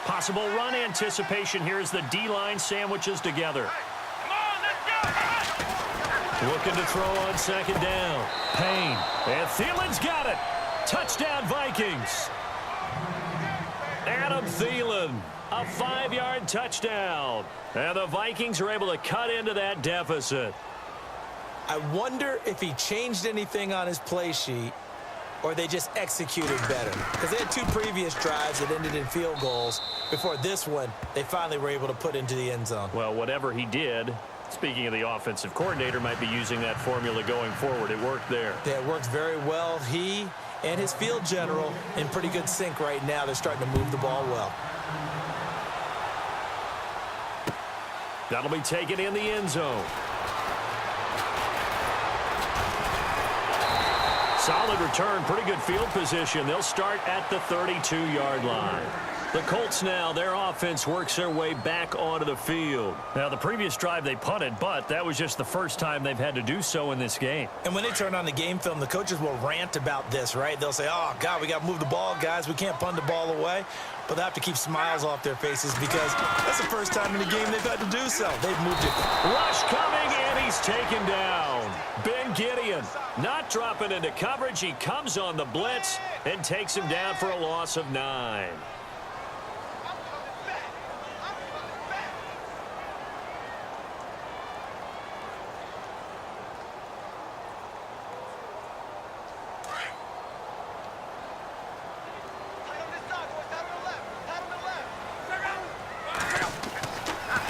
Possible run anticipation here as the D-line sandwiches together. Looking to throw on second down. Payne. And Thielen's got it. Touchdown, Vikings. Adam Thielen. A 5-yard touchdown. And the Vikings are able to cut into that deficit. I wonder if he changed anything on his play sheet or they just executed better. Because they had 2 previous drives that ended in field goals. Before this one, they finally were able to put into the end zone. Well, whatever he did, speaking of the offensive coordinator, might be using that formula going forward. It worked there. Yeah, it worked very well. He and his field general in pretty good sync right now. They're starting to move the ball well. That'll be taken in the end zone. Solid return, pretty good field position. They'll start at the 32-yard line. The Colts now, their offense works their way back onto the field. Now, the previous drive they punted, but that was just the first time they've had to do so in this game. And when they turn on the game film, the coaches will rant about this, right? They'll say, oh, God, we got to move the ball, guys. We can't punt the ball away. But they have to keep smiles off their faces because that's the first time in the game they've had to do so. They've moved it. Rush coming, and he's taken down. Ben Gideon not dropping into coverage. He comes on the blitz and takes him down for a loss of 9.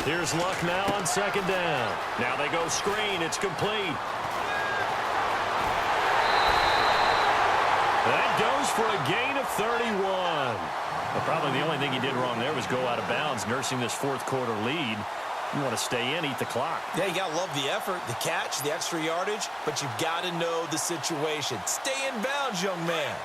Here's Luck now on second down. Now they go screen. It's complete. That goes for a gain of 31. Well, probably the only thing he did wrong there was go out of bounds, nursing this fourth quarter lead. You want to stay in, eat the clock. Yeah, you got to love the effort, the catch, the extra yardage, but you've got to know the situation. Stay in bounds, young man.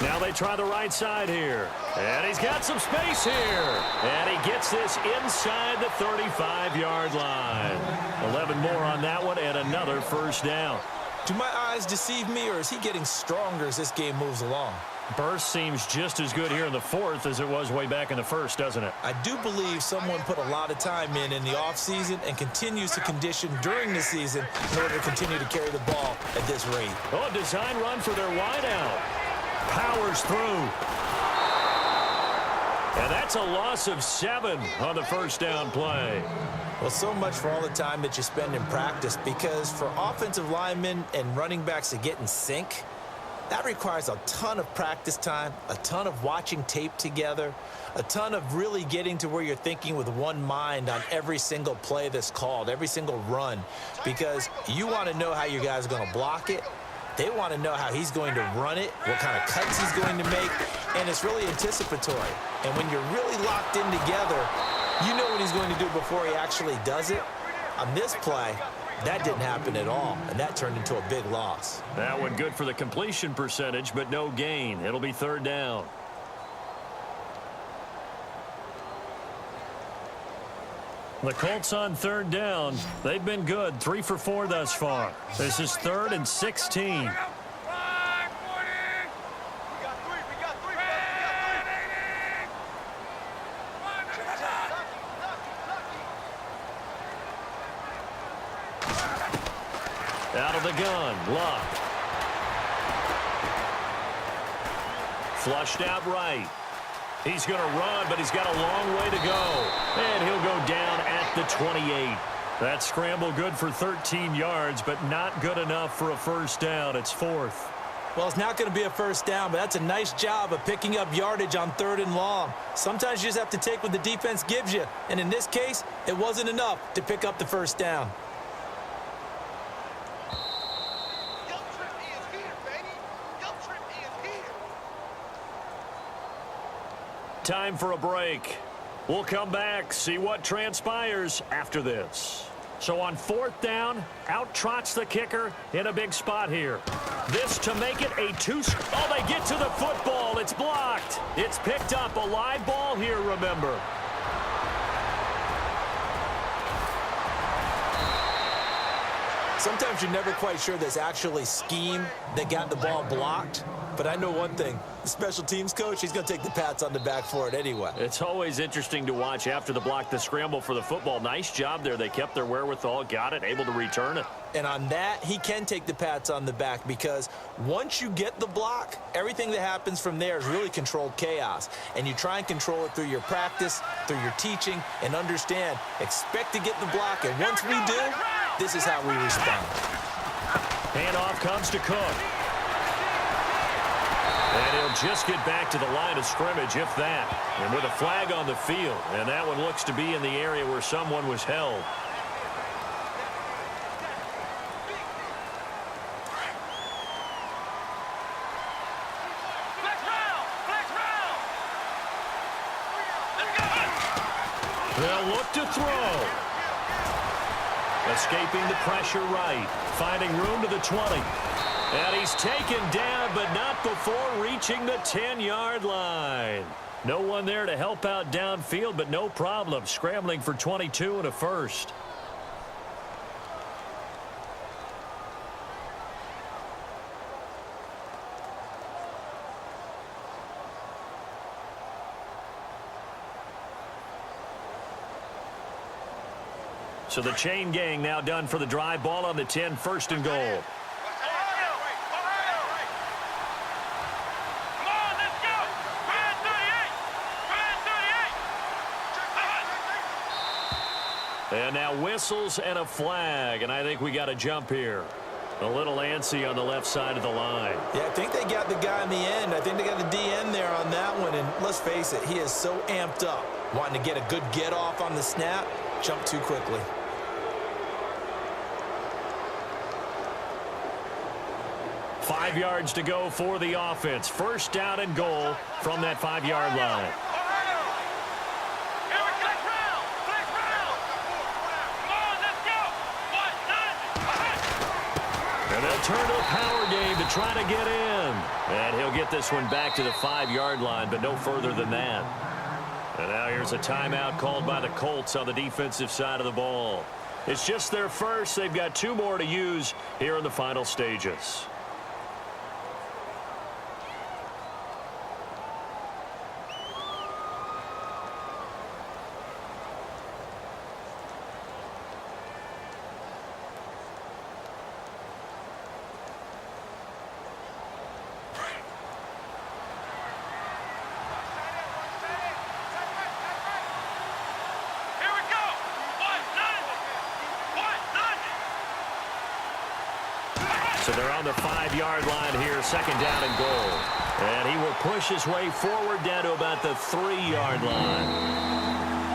Now they try the right side here. And he's got some space here. And he gets this inside the 35-yard line. 11 more on that one and another first down. Do my eyes deceive me, or is he getting stronger as this game moves along? Burst seems just as good here in the fourth as it was way back in the first, doesn't it? I do believe someone put a lot of time in the offseason and continues to condition during the season in order to continue to carry the ball at this rate. Oh, a design run for their wideout. Powers through. And that's a loss of 7 on the first down play. Well, so much for all the time that you spend in practice, because for offensive linemen and running backs to get in sync, that requires a ton of practice time, a ton of watching tape together, a ton of really getting to where you're thinking with one mind on every single play that's called, every single run, because you want to know how you guys are going to block it. They want to know how he's going to run it, what kind of cuts he's going to make, and it's really anticipatory. And when you're really locked in together, you know what he's going to do before he actually does it. On this play, that didn't happen at all, and that turned into a big loss. That one good for the completion percentage, but no gain. It'll be third down. The Colts on third down. They've been good, 3 for 4 thus far. This is 3rd and 16. Out of the gun, Luck. Flushed out right. He's going to run, but he's got a long way to go. And he'll go down at the 28. That scramble good for 13 yards, but not good enough for a first down. It's 4th. Well, it's not going to be a first down, but that's a nice job of picking up yardage on 3rd and long. Sometimes you just have to take what the defense gives you. And in this case, it wasn't enough to pick up the first down. Time for a break. We'll come back, see what transpires after this. So on 4th down, out trots the kicker in a big spot here. This to make it a 2. Oh, they get to the football. It's blocked. It's picked up. A live ball here, remember. Sometimes you're never quite sure there's actually scheme that got the ball blocked. But I know one thing. The special teams coach, he's going to take the pats on the back for it anyway. It's always interesting to watch after the block, the scramble for the football. Nice job there. They kept their wherewithal, got it, able to return it. And on that, he can take the pats on the back because once you get the block, everything that happens from there is really controlled chaos. And you try and control it through your practice, through your teaching, and understand, expect to get the block. And once we do, this is how we respond. Handoff comes to Cook. And he'll just get back to the line of scrimmage, if that. And with a flag on the field. And that one looks to be in the area where someone was held. They'll look to throw. Escaping the pressure right. Finding room to the 20. And he's taken down, but not before reaching the 10-yard line. No one there to help out downfield, but no problem. Scrambling for 22 and a first. So the chain gang now done for the drive. Ball on the 10, first and goal. And now whistles and a flag, and I think we got a jump here. A little antsy on the left side of the line. Yeah, I think they got the guy in the end. I think they got the DN there on that one, and let's face it, he is so amped up. Wanting to get a good get-off on the snap, jump too quickly. Five yards to go for the offense. First down and goal from that 5-yard line. And they'll turn to a power game to try to get in. And he'll get this one back to the 5-yard line, but no further than that. And now here's a timeout called by the Colts on the defensive side of the ball. It's just their first. They've got 2 more to use here in the final stages. So they're on the 5-yard line here, second down and goal. And he will push his way forward down to about the 3-yard line.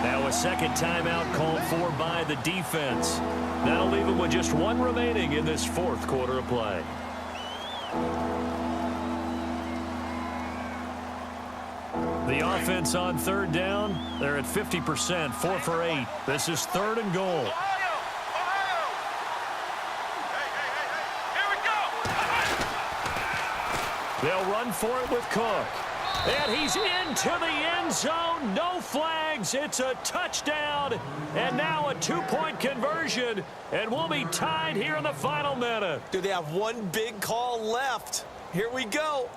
Now a second timeout called for by the defense. That'll leave him with just 1 remaining in this 4th quarter of play. The offense on 3rd down, they're at 50%, 4 for 8. This is 3rd and goal. They'll run for it with Cook. And he's into the end zone. No flags. It's a touchdown. And now a 2-point conversion. And we'll be tied here in the final minute. Do they have 1 big call left? Here we go.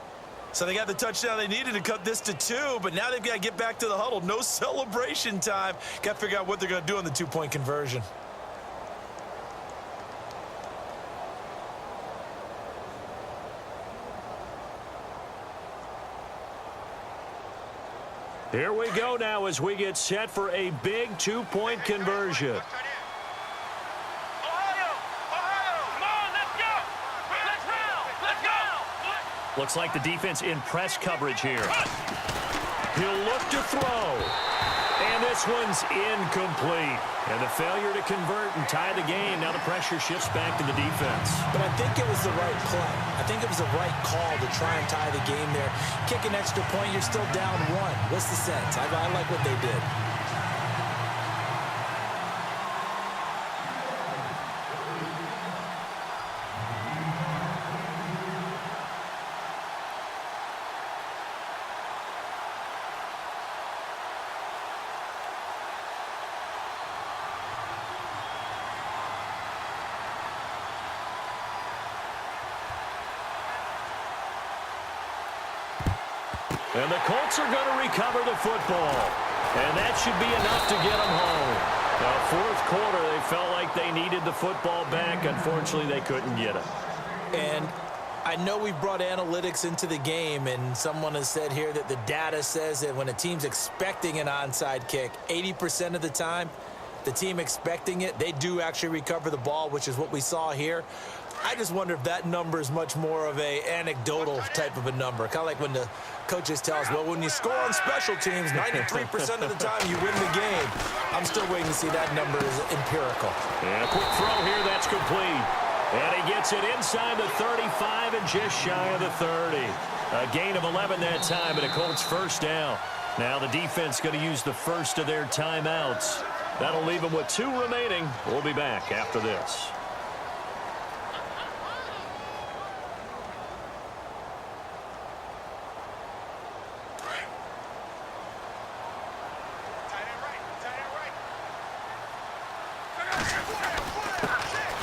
So they got the touchdown they needed to cut this to 2, but now they've got to get back to the huddle. No celebration time. Got to figure out what they're going to do on the 2-point conversion. Here we go now as we get set for a big 2-point conversion. Looks like the defense in press coverage here. He'll look to throw. And this one's incomplete. And the failure to convert and tie the game. Now the pressure shifts back to the defense. But I think it was the right play. I think it was the right call to try and tie the game there. Kick an extra point, you're still down 1. What's the sense? I like what they did. And the Colts are going to recover the football. And that should be enough to get them home. Now, fourth quarter, they felt like they needed the football back. Unfortunately, they couldn't get it. And I know we brought analytics into the game, and someone has said here that the data says that when a team's expecting an onside kick, 80% of the time, the team expecting it, they do actually recover the ball, which is what we saw here. I just wonder if that number is much more of a anecdotal type of a number. Kind of like when the coaches tell us, well, when you score on special teams, 93% of the time you win the game. I'm still waiting to see that number is empirical. And a quick throw here, that's complete. And he gets it inside the 35 and just shy of the 30. A gain of 11 that time, and a Colts first down. Now the defense going to use the first of their timeouts. That'll leave them with 2 remaining. We'll be back after this.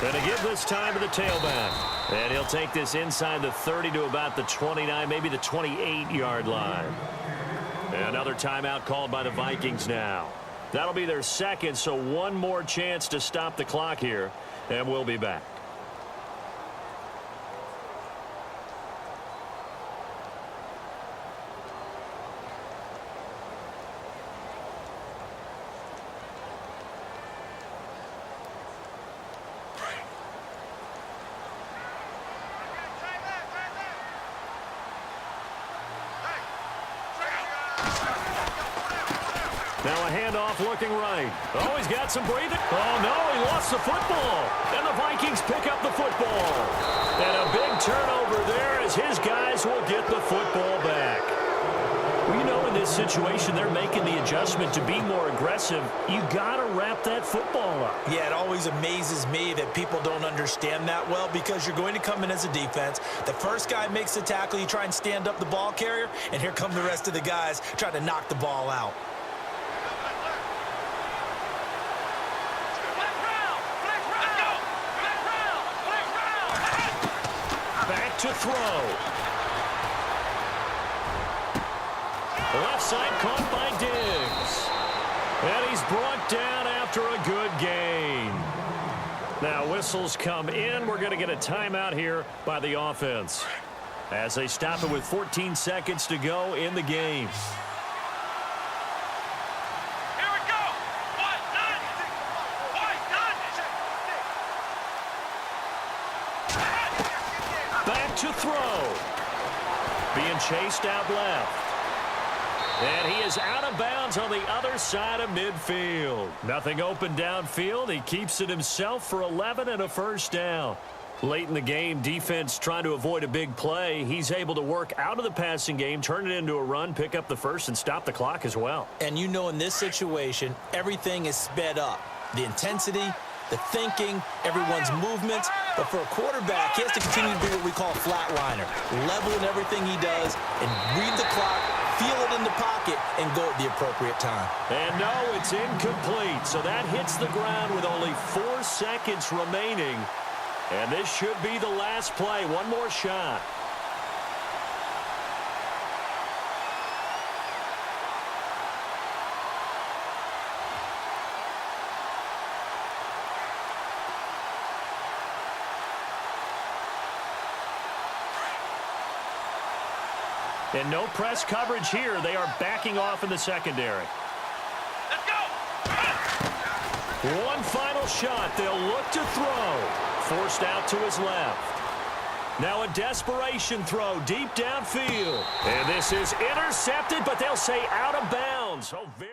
Going to give this time to the tailback. And he'll take this inside the 30 to about the 29, maybe the 28-yard line. And another timeout called by the Vikings now. That'll be their second, so one more chance to stop the clock here, and we'll be back. Now a handoff looking right. Oh, he's got some breathing. Oh, no, he lost the football. And the Vikings pick up the football. And a big turnover there as his guys will get the football back. Well, you know, in this situation, they're making the adjustment to be more aggressive. You got to wrap that football up. Yeah, it always amazes me that people don't understand that well, because you're going to come in as a defense. The first guy makes the tackle, you try and stand up the ball carrier, and here come the rest of the guys trying to knock the ball out. To throw. Left side caught by Diggs. And he's brought down after a good gain. Now whistles come in. We're going to get a timeout here by the offense as they stop it with 14 seconds to go in the game. To throw. Being chased out left. And he is out of bounds on the other side of midfield. Nothing open downfield. He keeps it himself for 11 and a first down. Late in the game, defense trying to avoid a big play. He's able to work out of the passing game, turn it into a run, pick up the first, and stop the clock as well. And you know, in this situation, everything is sped up. The intensity, the thinking, everyone's movements. But for a quarterback, he has to continue to be what we call a flatliner. Level in everything he does and read the clock, feel it in the pocket, and go at the appropriate time. And no, it's incomplete. So that hits the ground with only 4 seconds remaining. And this should be the last play. One more shot. And no press coverage here. They are backing off in the secondary. Let's go! One final shot. They'll look to throw. Forced out to his left. Now a desperation throw deep downfield. And this is intercepted, but they'll say out of bounds. Oh, very